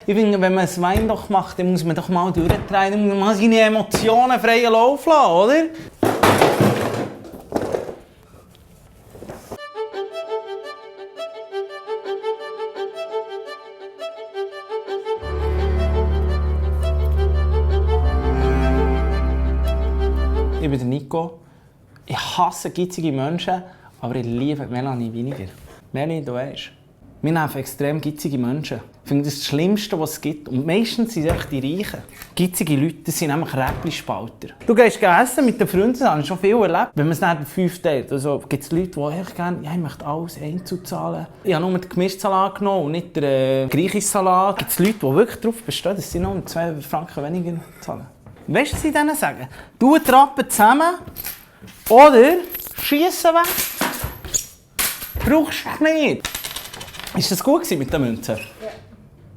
Ich finde, wenn man ein Wein doch macht, dann muss man doch mal durchdrehen, dann muss man seine Emotionen freien Lauf lassen, oder? Ich bin der Nico. Ich hasse gitzige Menschen, aber ich liebe Melanie weniger. Melanie, du weißt, wir nerven extrem gitzige Menschen. Ich finde das ist das Schlimmste, was es gibt. Und meistens sind es echt die Reichen. Gitzige Leute, das sind nämlich Räppli-Spalter. Du gehst essen mit den Freunden, das habe ich schon viel erlebt. Wenn man es nicht 5 teilt, also gibt es Leute, die echt gerne, ja, ich möchte alles einzeln zahlen. Ich habe nur den Gemischtsalat genommen und nicht den griechischen Salat. Gibt es Leute, die wirklich darauf bestehen, dass sie noch 2 Franken weniger zahlen. Weißt du, was sie denen sagen? Du trappen zusammen oder schiessen weg. Brauchst du nicht. Ist das gut mit den Münzen? Ja.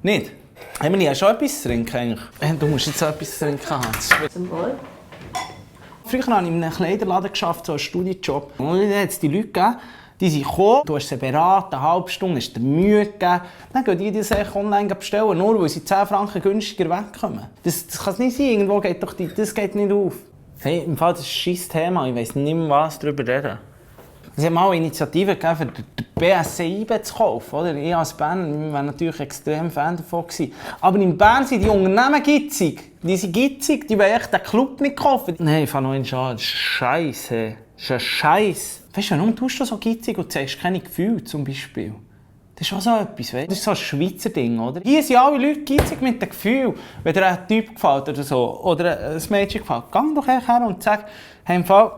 Nicht? Haben wir ja schon etwas zu trinken eigentlich? Du musst jetzt auch etwas zu trinken haben. Zum Wohl. Früher habe ich in einem Kleiderladen geschafft, so einen Studienjob. Und dann hat es die Leute gegeben, die sind gekommen, du hast sie beraten, eine halbe Stunde, hast dir Mühe gegeben. Dann gehen die das online bestellen, nur weil sie 10 Franken günstiger wegkommen. Das kann es nicht sein, irgendwo geht doch das geht nicht auf. Hey, im Fall, das ist ein scheiß Thema, ich weiss nicht mehr, was darüber reden. Es hat mal eine Initiative gegeben, für den BSC IB zu kaufen. Oder? Ich als Bern war natürlich extrem Fan davon gewesen. Aber in Bern sind die Unternehmen gitzig. Die sind gitzig, die wollen echt den Club nicht kaufen. Nein, ich fange noch nicht an. Das ist Scheiße. Das ist ein Scheiß. Weißt du, warum tust du so gitzig und zeigst keine Gefühle zum Beispiel? Das ist auch so etwas, weißt? Das ist so ein Schweizer Ding, oder? Hier sind alle Leute gitzig mit den Gefühlen. Wenn dir ein Typ gefällt oder so, oder ein Mädchen gefällt, geh doch her und sag, hey, im Fall,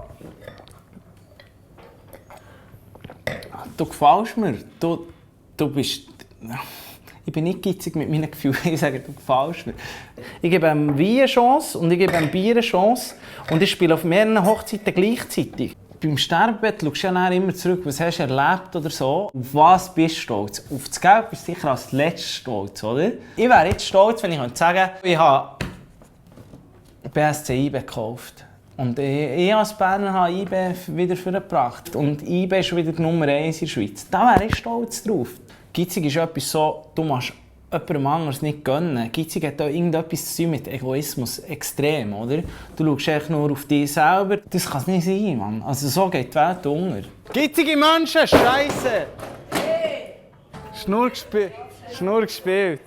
du gefällst mir. Du bist... Ich bin nicht gitzig mit meinen Gefühlen. Ich sage, du gefällst mir. Ich gebe einem Wein eine Chance und ich gebe einem Bier eine Chance. Und ich spiele auf mehreren Hochzeiten gleichzeitig. Beim Sterbebett schaust du ja immer zurück, was hast du erlebt oder so. Auf was bist du stolz? Auf das Geld bist du sicher als letztes stolz, oder? Ich wäre jetzt stolz, wenn ich sagen könnte, ich habe BSC IB gekauft. Und ich als Berner habe IB wieder vorgebracht. Und IB ist schon wieder die Nummer 1 in der Schweiz. Da wäre ich stolz drauf. Gitzig ist etwas so, du machst jemandem anderes nicht gönnen. Gitzig hat auch irgendetwas zu tun mit Egoismus extrem, oder? Du schaust echt nur auf dich selber. Das kann es nicht sein, Mann. Also so geht die Welt unter. Gitzige Menschen, Scheiße! Hey. Schnur gespielt.